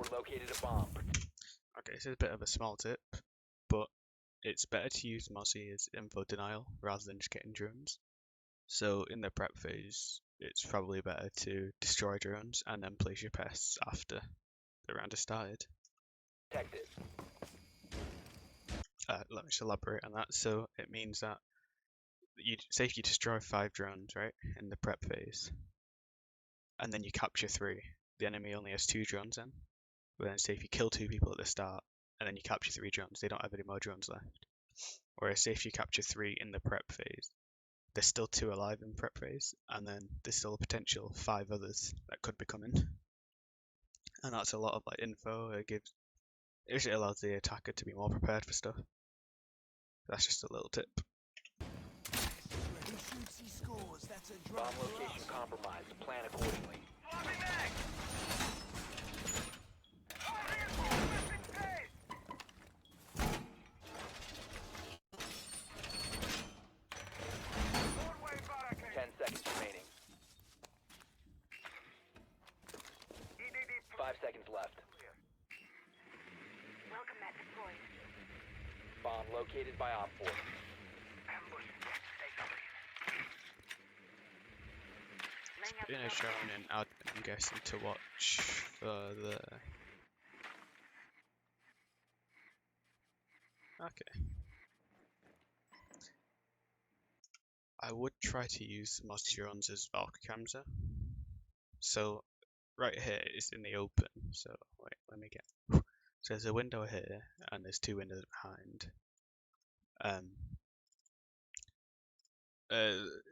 4 located a bomb. Okay, this is a bit of a small tip, but it's better to use Mozzie as info denial rather than just getting drones. So in the prep phase, it's probably better to destroy drones and then place your pests after the round has started. Detected. Let me just elaborate on that. So it means that you say if you destroy 5 drones, right, in the prep phase, and then you capture 3, the enemy only has 2 drones then. But then say if you kill 2 people at the start, and then you capture 3 drones, they don't have any more drones left. Whereas say if you capture 3 in the prep phase, there's still 2 alive in prep phase, and then there's still a potential 5 others that could be coming. And that's a lot of like info. It allows the attacker to be more prepared for stuff. That's just a little tip. Bomb location compromised. Plan accordingly. 10 seconds remaining. 5 seconds left. Welcome mat deployed. Bomb located by Op 4. In a drone and I'm guessing to watch for the. Okay. I would try to use most drones as Valkyrie cams. So right here is in the open. So wait, let me get. So there's a window here and there's 2 windows behind.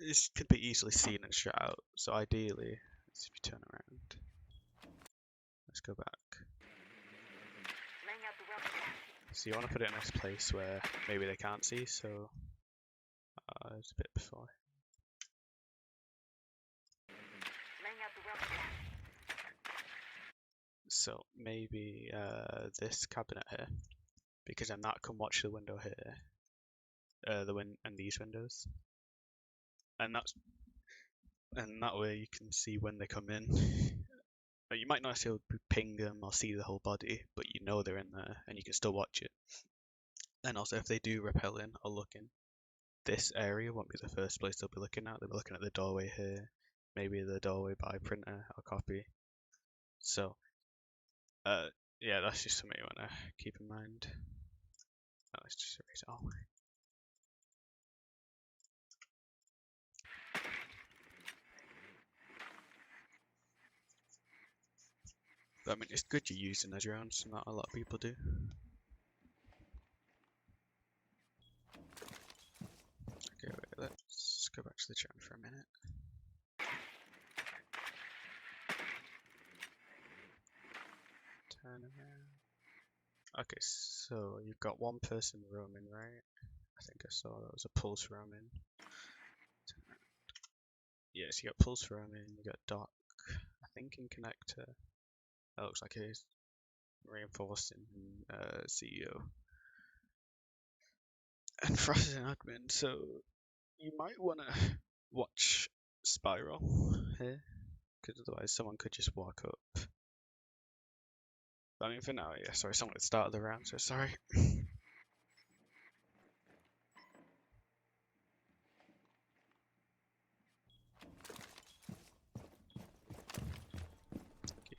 This could be easily seen and shot out. So ideally, if you turn around, let's go back. Laying out the welcome mat. So you want to put it in this place where maybe they can't see. So it's a bit before. Laying out the welcome mat. So maybe this cabinet here, because then that can watch the window here, and these windows, and that way you can see when they come in. But you might not necessarily ping them or see the whole body, but you know they're in there and you can still watch it. And also if they do rappel in or look in, this area won't be the first place they'll be looking at. They'll be looking at the doorway here, maybe the doorway by printer or copy. So yeah, that's just something you want to keep in mind. Let's just erase it all. But I mean, it's good you're using the drones, not a lot of people do. Okay, wait, let's go back to the drone for a minute. Turn around. Okay, so you've got 1 person roaming, right? I think I saw that was a pulse roaming. Yes, you got pulse roaming, you got Doc, I think in connector. That looks like he's reinforcing CEO. And Frost is an admin, so you might want to watch Spiral here, because otherwise someone could just walk up. But I mean, for now, yeah, sorry, someone at the start of the round, so sorry. Okay,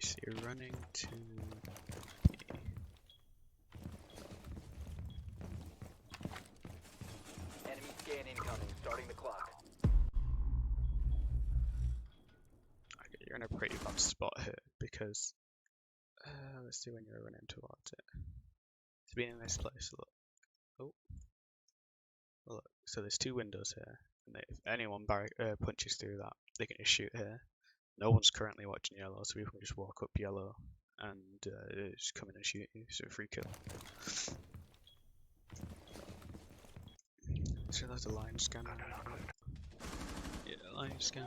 so you're running to Enemy scan incoming. Starting the clock. Okay, you're in a pretty bad spot here because let's see when you're running towards it. It's been in this place. Look, look. So there's 2 windows here, and if anyone punches through that, they can just shoot here. No one's currently watching yellow, so people can just walk up yellow and just come in and shoot you. So free kill. So there's a line scan. Yeah, line scan.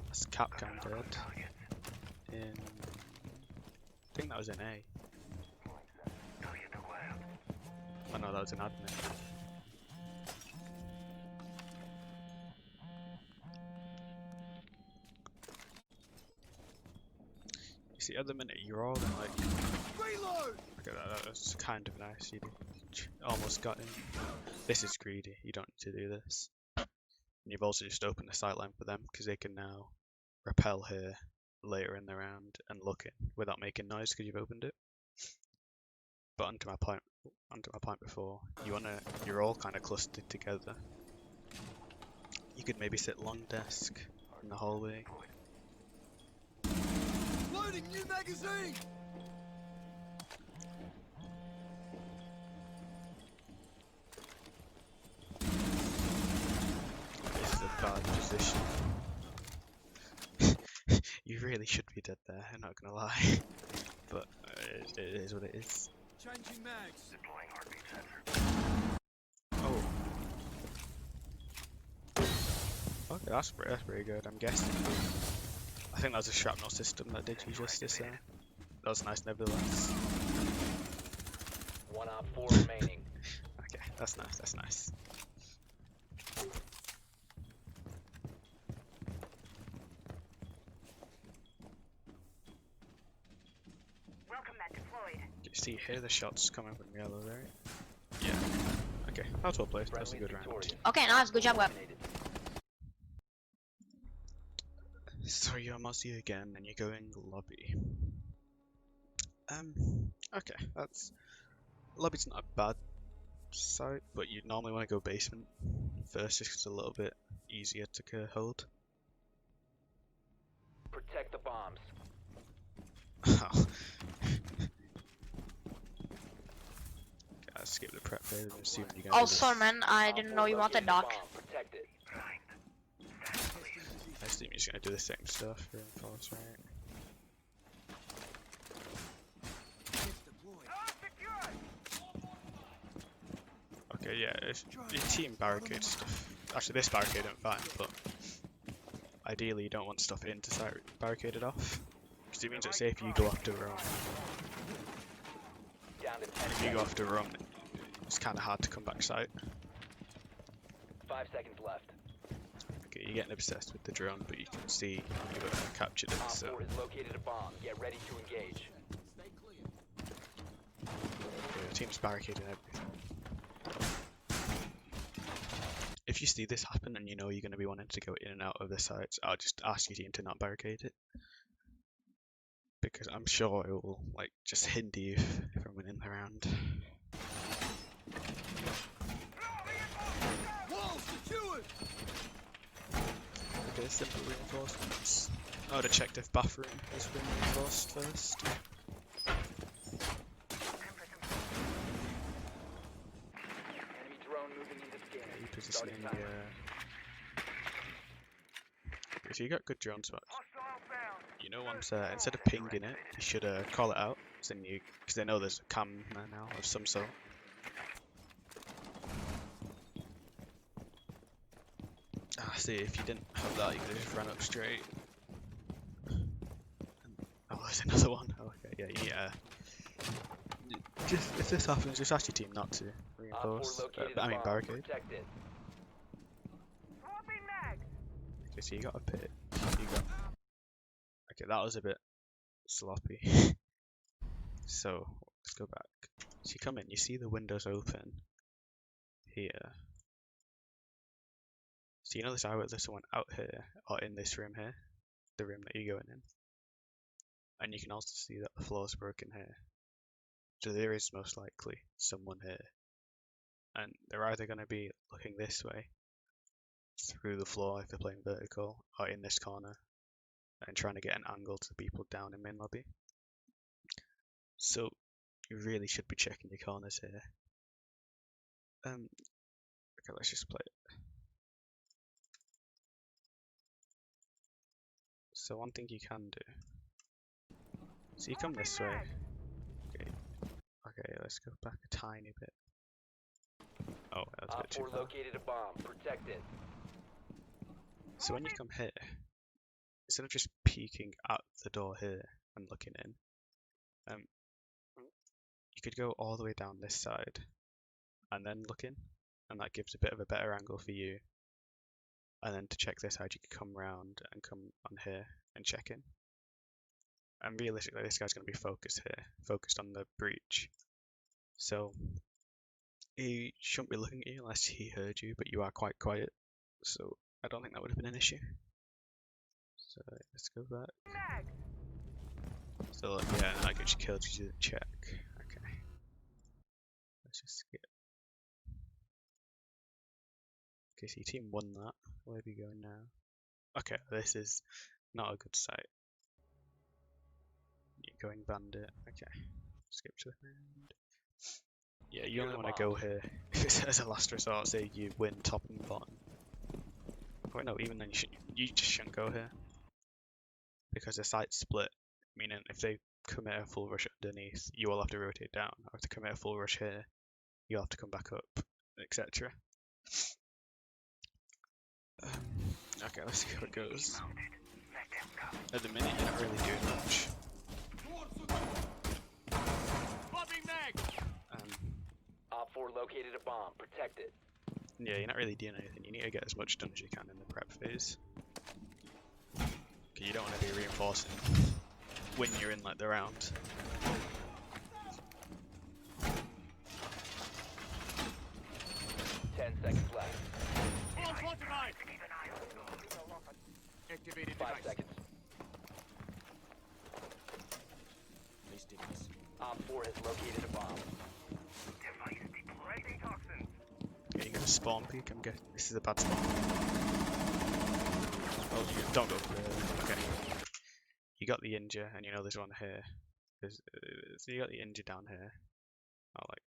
That's Capcom dead. I think that was an A. Oh no, that was an admin. You See, at the minute you're all in like. Reload! Okay, that's kind of nice. You almost got in. This is greedy. You don't need to do this. And you've also just opened the sight line for them because they can now rappel here later in the round and look in without making noise because you've opened it. But onto my point before, you're all kind of clustered together. You could maybe sit long desk in the hallway. Loading new magazine! This is a bad position. You really should be dead there, I'm not gonna lie. But it is what it is. Changing mags. Deploying heartbeat Oh. sensor. Okay, that's pretty good, I'm guessing. I think that was a shrapnel system that did you justice there. That was nice nevertheless. 1 op 4 remaining. Okay, that's nice, that's nice. Welcome that deployed. See, you hear the shots coming from yellow, right? Yeah. Okay, that's well played. That's a good round. Okay, nice. Good job, Web. So you almost see again, and you're going lobby. Okay, that's lobby's not a bad site, but you'd normally want to go basement first, just 'cause it's a little bit easier to hold. Protect the bombs. Okay, I'll skip the prep phase and see when you're going Oh, to do sorry, this. man. I Op didn't 4 know you wanted located a doc. bomb. Protect it. I assume you're just going to do the same stuff, reinforce, right? Okay, yeah, if your team barricade stuff. Actually, this barricade ain't fine, but ideally you don't want stuff into site barricaded off. Because it means that say if you go after Rome, Down to 10 if you go seconds. after Rome, it's kind of hard to come back site. 5 seconds left. Okay, you're getting obsessed with the drone, but you can see you've captured it, Op so 4 has located a bomb. Get ready to engage. yeah, the team's barricading everything. If you see this happen and you know you're going to be wanting to go in and out of the sites, I'll just ask your team to not barricade it. Because I'm sure it will like just hinder you from winning the round. Wall secured! Okay, simple reinforcements. I would have checked if bathroom has been reinforced first. Enemy drone moving into scan. Repositioning Starting the. timer. If you got good drone spots, you know once instead of pinging it, you should call it out. Because they know there's a cam there now of some sort. Ah, see, if you didn't have that, you could have just ran up straight. Oh, there's another one. Oh, okay, yeah, yeah. Just if this happens, just ask your team not to Op 4 reinforce. located I a mean bomb. barricade. Protect it. Okay, so you got a pit. You got. Okay, that was a bit sloppy. So let's go back. So you come in, you see the windows open here. So you know there's someone out here or in this room here, the room that you're going in. And you can also see that the floor's broken here. So there is most likely someone here. And they're either going to be looking this way, through the floor if they're playing vertical, or in this corner, and trying to get an angle to the people down in main lobby. So you really should be checking your corners here. Okay, let's just play it. So one thing you can do. So you come this way. Okay, let's go back a tiny bit. Oh, that was a Op bit too 4 far. located a bomb. Protect it. So when you come here, instead of just peeking at the door here and looking in, you could go all the way down this side and then look in, and that gives a bit of a better angle for you. And then to check this side, you could come round and come on here and check in. and realistically, this guy's going to be focused here, focused on the breach. So he shouldn't be looking at you unless he heard you, but you are quite quiet. So I don't think that would have been an issue. So let's go back. Mag! So yeah, and I get you killed because you didn't check. Okay. Let's just skip. Okay, so your team won that. Where are we going now? Okay, this is not a good sight. You're going bandit. Okay. Skip to the end. Yeah, you only want to go here as a last resort. Say you win top and bottom. Oh no, even then you just shouldn't go here because the site's split. Meaning if they commit a full rush underneath, you will have to rotate down. Or if they commit a full rush here, you'll have to come back up, etc. Okay, let's see how it goes. At the minute, you're not really doing much. Op 4 located a bomb. Protect it. Yeah, you're not really doing anything. You need to get as much done as you can in the prep phase. Okay, you don't want to be reinforcing when you're in like the round. Ten seconds left. Activated 5 seconds. Op 4 has located a bomb. Okay, you're gonna spawn peek. I'm guessing this is a bad spawn. Oh, don't go for it. Okay. You got the injure, and you know there's one here. So you got the injure down here. Oh, like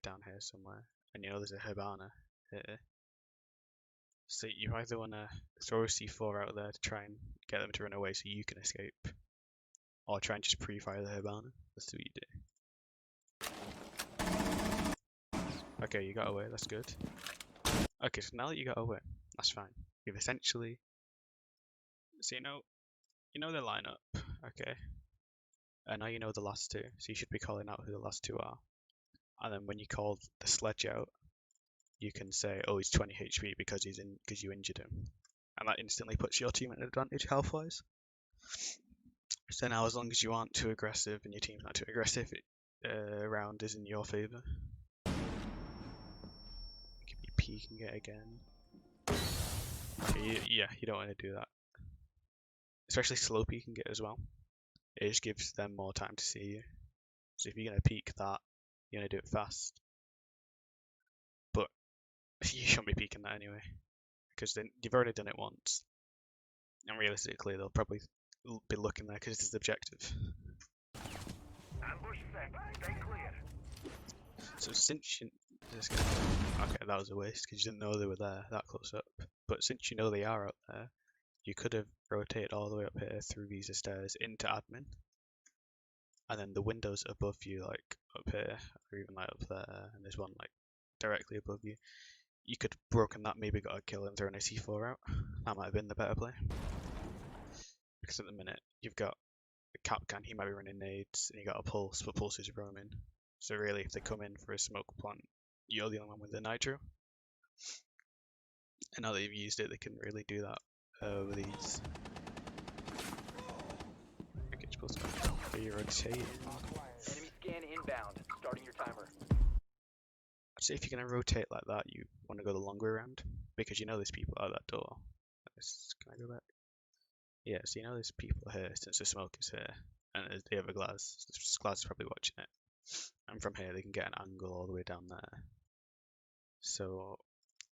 down here somewhere. And you know there's a Hibana here. So you either want to throw a C4 out there to try and get them to run away so you can escape, or try and just pre-fire the Hibana. That's what you do. Okay, you got away, that's good. Okay, so now that you got away, that's fine. You've essentially... So you know their lineup, okay? And now you know the last two, so you should be calling out who the last two are. And then when you call the sledge out, you can say, oh, he's 20 HP because you injured him. And that instantly puts your team at an advantage health-wise. So now as long as you aren't too aggressive and your team's not too aggressive, round is in your favour. Give you peeking it again. Okay, yeah, you don't want to do that. Especially slow peeking it as well. It just gives them more time to see you. So if you're going to peek that, you're going to do it fast. But you shouldn't be peeking that anyway. Because then you've already done it once. And realistically, they'll probably be looking there because it's the objective. Ambush set. Stay clear. So since you... Okay, that was a waste because you didn't know they were there that close up. But since you know they are up there, you could have rotated all the way up here through these stairs into admin. And then the windows above you, like up here, or even like up there, and there's one like directly above you. You could have broken that, maybe got a kill and thrown a C4 out. That might have been the better play. Because at the minute, you've got a Capcan, he might be running nades, and you got a Pulse, but Pulse is roaming. So really, if they come in for a smoke plant, you're the only one with the nitro. And now that you've used it, they can really do that with these. Okay, you're supposed to be rotating. Enemy scan inbound. Starting your timer. I'd say if you're going to rotate like that, you want to go the long way around. Because you know there's people out that door. Can I go back? Yeah, so you know there's people here since the smoke is here. And there's the other Glaz. Glaz is probably watching it. And from here they can get an angle all the way down there. So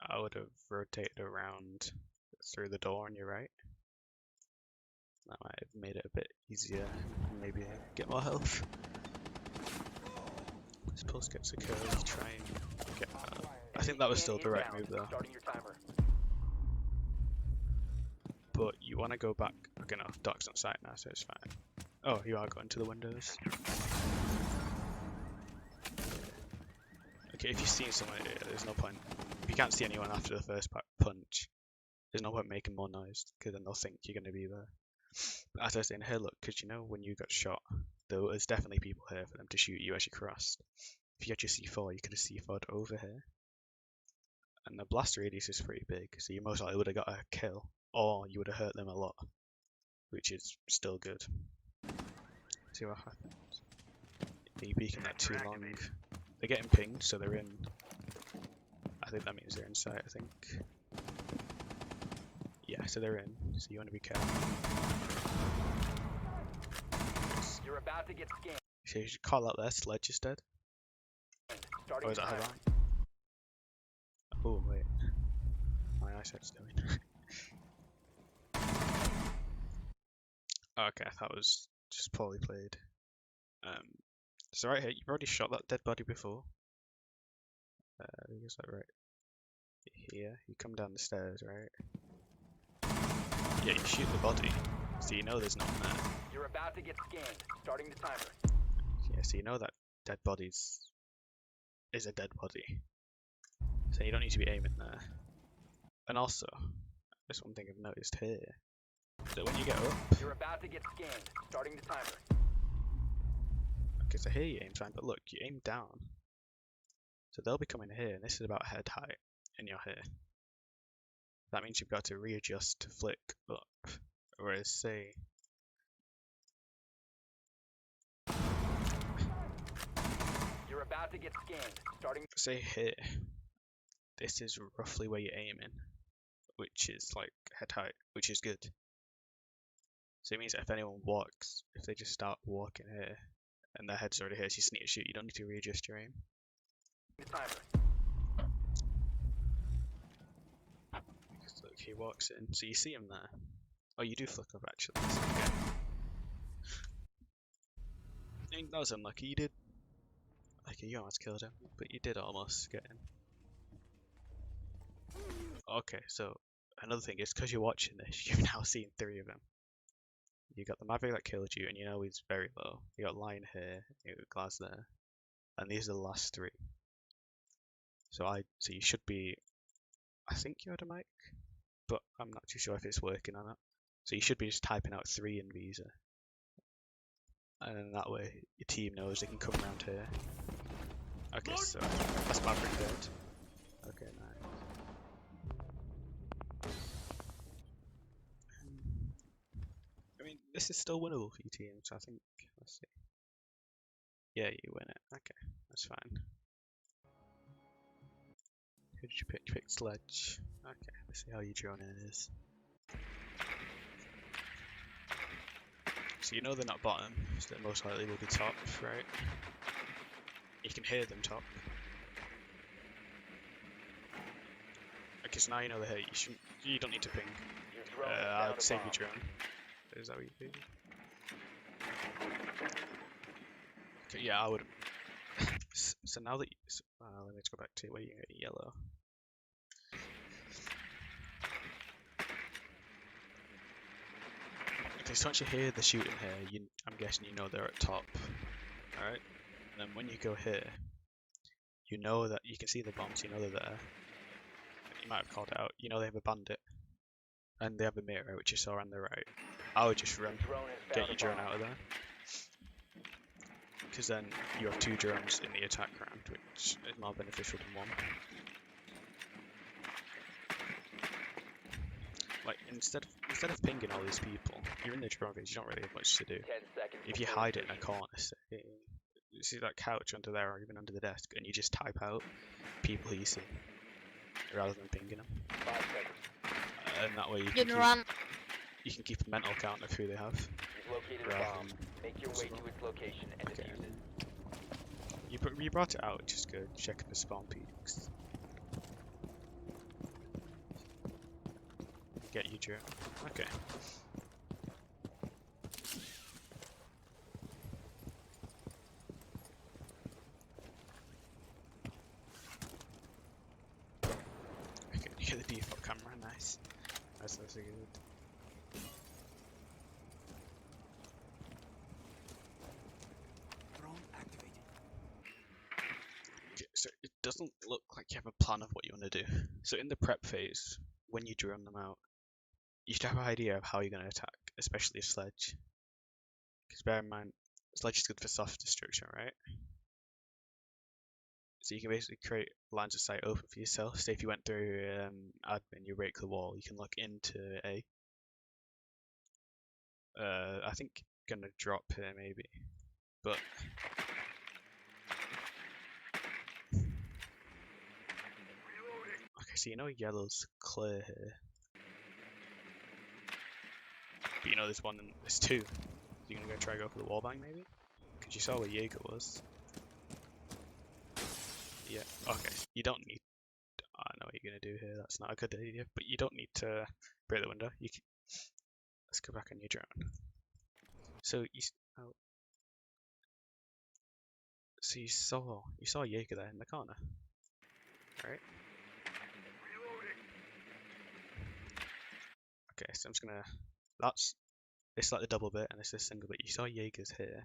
I would have rotated around through the door on your right. That might have made it a bit easier, maybe get more health. This pulse gets a kill, try and get that. I think that was still the right move though. Starting your timer. But you want to go back. Okay, no, Doc's on site now, so it's fine. Oh, you are going to the windows. Okay, if you see someone, there's no point. If you can't see anyone after the first punch, there's no point making more noise, because then they'll think you're going to be there. But as I was saying, here, look, because you know when you got shot, there was definitely people here for them to shoot you as you crossed. If you had your C4, you could have C4'd over here. And the blast radius is pretty big, so you most likely would have got a kill, or you would have hurt them a lot. which is still good. See what happens. You beacon that too long. They're getting pinged, so they're in. I think that means they're inside, I think. Yeah, so they're in, so you want to be careful. You're about to get scanned. So you should call out there, Sledge is dead. Starting Or is that timer. Havan? Oh, wait. My eyesight's going. Okay, that was just poorly played. So right here, you've already shot that dead body before. Is that right? Here, you come down the stairs, right? Yeah, you shoot the body, so you know there's nothing there. You're about to get scanned. Starting the timer. Yeah, so you know that dead body's is a dead body. So you don't need to be aiming there. And also, there's one thing I've noticed here. So when you get up, You're about to get scanned. Starting the timer. okay, so here you aim fine, but look, you aim down. So they'll be coming here, and this is about head height, and you're here. That means you've got to readjust to flick up. Whereas, say, You're about to get scanned. Starting. say here, this is roughly where you're aiming, which is like head height, which is good. So it means that if anyone walks, if they just start walking here, and their head's already here, so you just need to shoot, you don't need to readjust your aim. The timer. Because look, he walks in, so you see him there. Oh, you do flick up actually. So okay. I mean, that was unlucky. You did. Okay, you almost killed him, but you did almost get him. Okay, so another thing is because you're watching this, you've now seen 3 of them. You got the Maverick that killed you, and you know he's very low. You got Lion here, you got Glass there, and these are the last 3. So you should be. I think you had a mic, but I'm not too sure if it's working or not. So you should be just typing out 3 in Visa, and then that way your team knows they can come around here. Okay, so that's Maverick dead. Okay, nice. I mean, this is still winnable for your team, so I think, let's see. Yeah, you win it. Okay, that's fine. Who did you pick? You picked Sledge. Okay, let's see how your drone is. So you know they're not bottom, so they most likely will be top, right? You can hear them top. Okay, so now you know they're here. You don't need to ping. Your drone has found I'd a save bomb. your drone. Is that what you do? Okay, yeah, I would. So now that let me just go back to where you get yellow. Okay, so once you hear the shooting here, I'm guessing you know they're at top. Alright? And then when you go here, you know that you can see the bombs, you know they're there. You might have called it out. You know they have a bandit. And they have a mirror, which you saw on the right. I would just run, Your drone has get found your a drone bomb. out of there. Because then you have 2 drones in the attack round, which is more beneficial than 1. Like instead of pinging all these people, you're in the drone phase, you don't really have much to do. 10 seconds. If you before hide it in a insertion. corner, say, you see that couch under there or even under the desk, and you just type out people who you see, rather than pinging them. 5 seconds. And that way you You can, can run. you can keep a mental count of who they have. You've located a Rather bomb. Make your way to its location and Okay. defuse it. You brought it out, which is good. Check the spawn peaks. Get you drone. Okay. Okay, you get the default camera, nice. That's good. Drone activated. Okay, so it doesn't look like you have a plan of what you want to do. So in the prep phase, when you drone them out, you should have an idea of how you're going to attack, especially a Sledge. Because bear in mind, Sledge is good for soft destruction, right? So you can basically create lines of sight open for yourself. Say if you went through admin, you break the wall, you can look into A. I think gonna drop here maybe, but okay. So you know yellow's clear here, but you know there's one and there's two. So you're gonna try to go for the wallbang maybe, because you saw where Jaeger was. Yeah. Okay. So you don't need. I know what you're gonna do here. That's not a good idea, but you don't need to break the window. You can. Let's go back on your drone. So oh, so you saw Jaeger there in the corner, right? Okay, so I'm just gonna. This is like the double bit, and this is single bit. You saw Jaeger's here.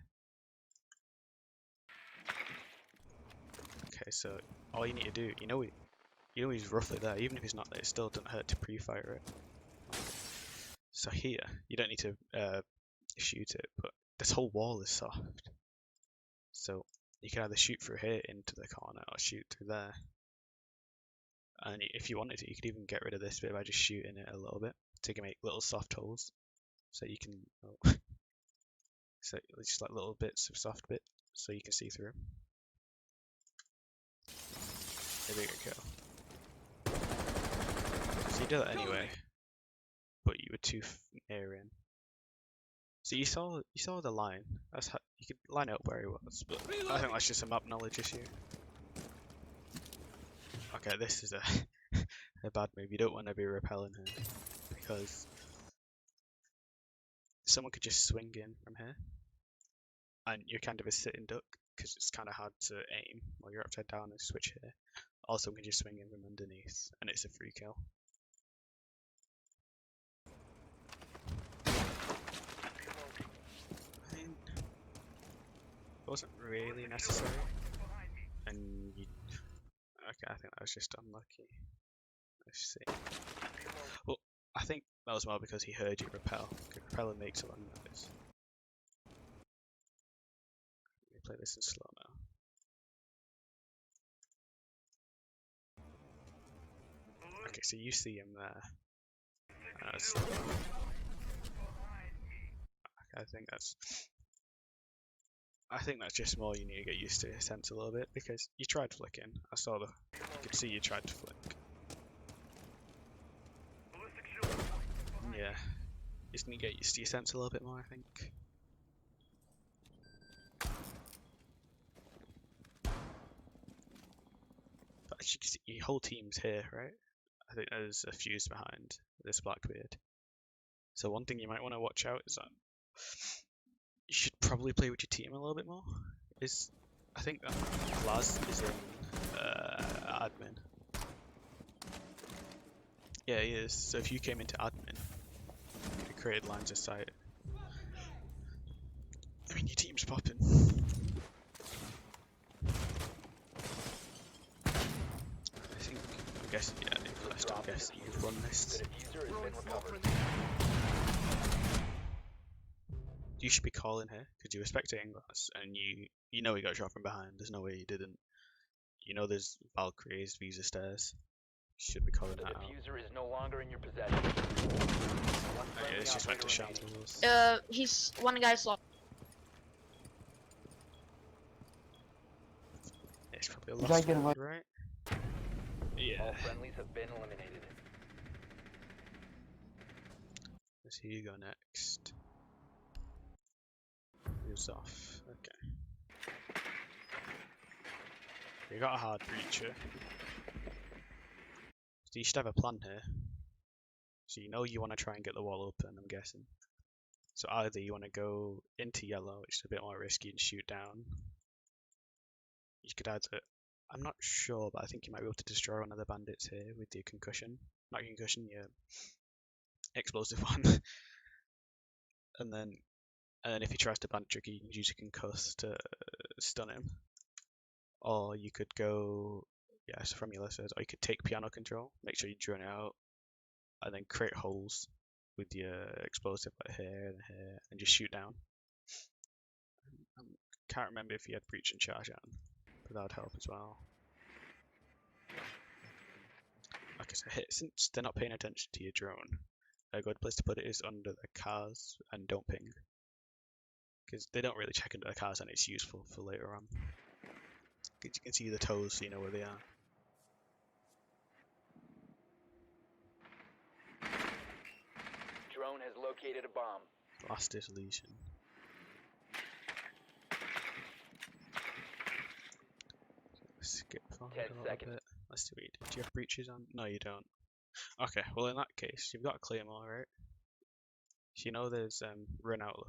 Okay, so all you need to do, you know he's roughly there. Even if he's not there, it still doesn't hurt to pre-fire it. So here, you don't need to shoot it, but this whole wall is soft. So you can either shoot through here into the corner or shoot through there. And if you wanted to, you could even get rid of this bit by just shooting it a little bit to make little soft holes. So you can, so just like little bits of soft bit, so you can see through. There we go. So you do that anyway, but you were too near in. So you saw the line. That's how you could line up where he was, but I think that's just a map knowledge issue. Okay, this is a bad move. You don't want to be repelling here because someone could just swing in from here, and you're kind of a sitting duck because it's kind of hard to aim while you're upside down and switch here. Also, can just swing in from underneath, and it's a free kill. I mean, it wasn't really necessary, and you. Okay, I think that was just unlucky. Let's see. Well, I think that was more because he heard you repel. Repeller makes a lot of noise. Let me play this in slow now. Okay, so you see him there. I think that's just more you need to get used to his sense a little bit because you tried flicking. You could see you tried to flick. Yeah, you just need to get used to your sense a little bit more, I think. But as you can see, your whole team's here, right? I think there's a fuse behind this Blackbeard. So one thing you might want to watch out is that you should probably play with your team a little bit more. I think that Laz is in admin. Yeah, he is. So if you came into admin, you created lines of sight. I mean, your team's popping. I'm guessing, yeah, I'm guessing you've run this. You should be calling here because you were spectating us, and you know he got shot from behind. There's no way he didn't. You know there's Valkyries, Visa stairs. You should be calling that out. The diffuser is no longer in your possession. Oh, yeah, it's just went to shambles. He's one guy's lost. It's probably a lost round, right? Yeah. All friendlies have been eliminated. Let's see you go next. Who's off? Okay. You got a hard breacher. So you should have a plan here. So you know you want to try and get the wall open, I'm guessing. So either you want to go into yellow, which is a bit more risky, and shoot down. You could either, I'm not sure, but I think you might be able to destroy one of the bandits here with your concussion. Not concussion, your explosive one. and then if he tries to bandit trick you, you can use a concuss to stun him. Or you could go, yes, from your list, or you could take piano control, make sure you drone it out, and then create holes with your explosive like here and here, and just shoot down. I can't remember if you had breach and charge on, but that would help as well. Okay, so since they're not paying attention to your drone, a good place to put it is under the cars and don't ping. Because they don't really check under the cars and it's useful for later on. 'Cause you can see the toes so you know where they are. Drone has located a bomb. Last deletion. Skip forward 10 a little seconds. bit. Let's do it. Do you have breaches on? No, you don't. Okay, well in that case, you've got a claymore, right? So you know there's run out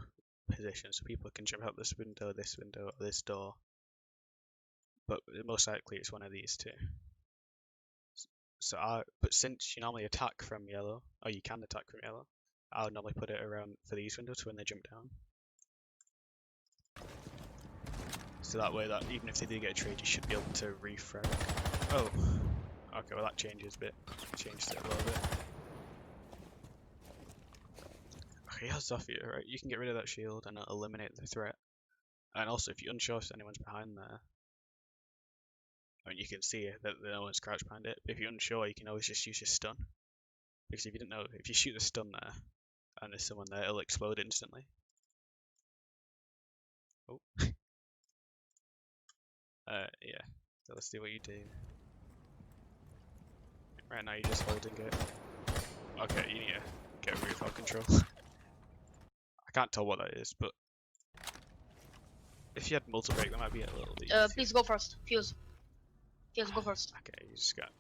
positions, so people can jump out this window, or this door. But most likely it's one of these two. But since you normally attack from yellow, or you can attack from yellow, I would normally put it around for these windows when they jump down. So that way, that even if they do get a trade, you should be able to refrag. Oh, okay. Well, that changes a bit. Changed it a little bit. Okay, that's off you, right? You can get rid of that shield and it'll eliminate the threat. And also, if you're unsure if anyone's behind there, I mean, you can see that no one's crouched behind it. But if you're unsure, you can always just use your stun. Because if you didn't know, if you shoot the stun there and there's someone there, it'll explode instantly. Oh. Yeah. So let's do what you do. Right now, you're just holding it. Okay, you need to get roof out control. I can't tell what that is, but if you had multiple break, that might be a little bit easier. Please go first. Fuse. Fuse, go first. Okay, you just got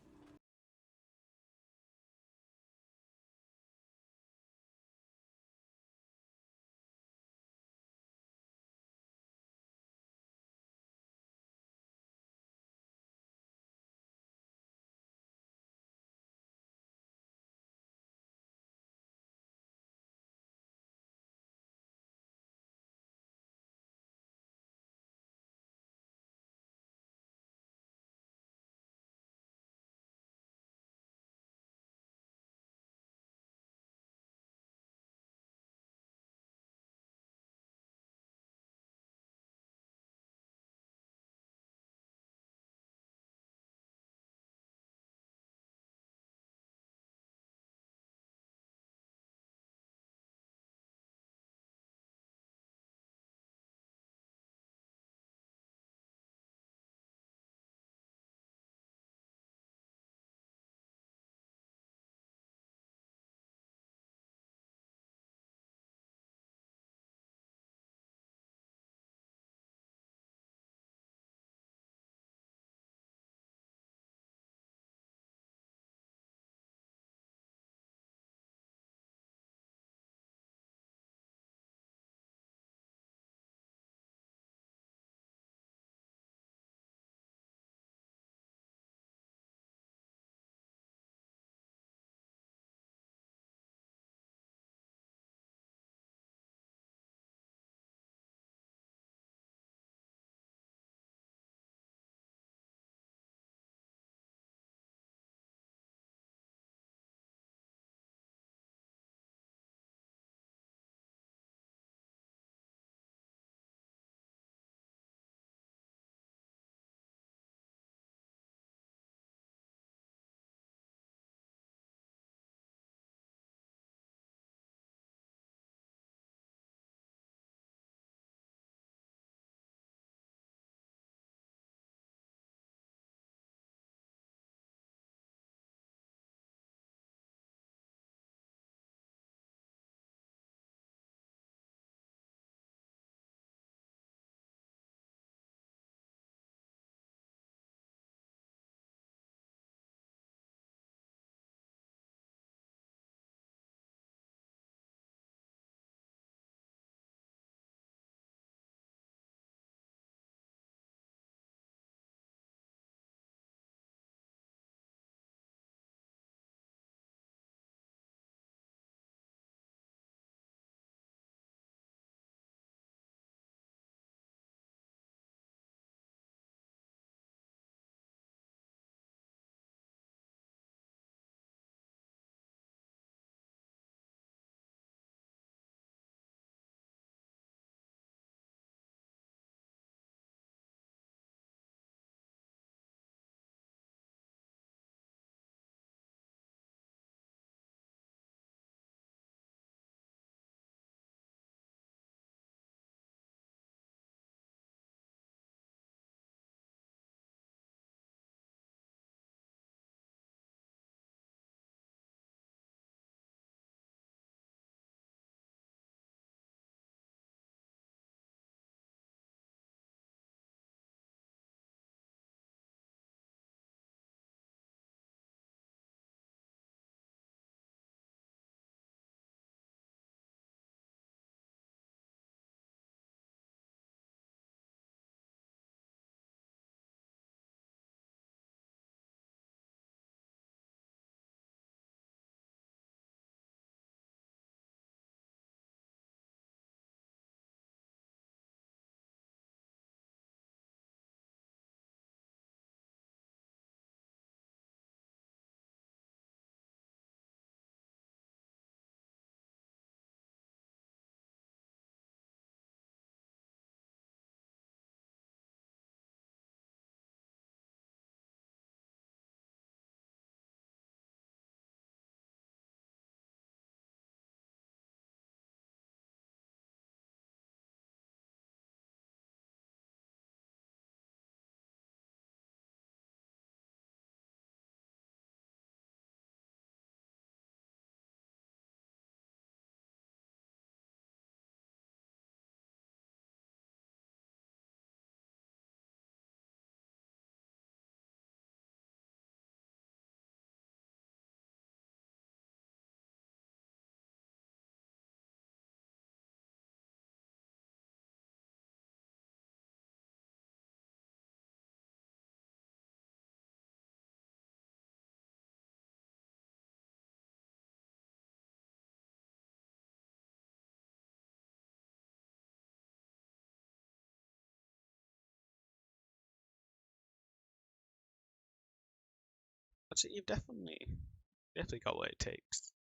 you've definitely got what it takes.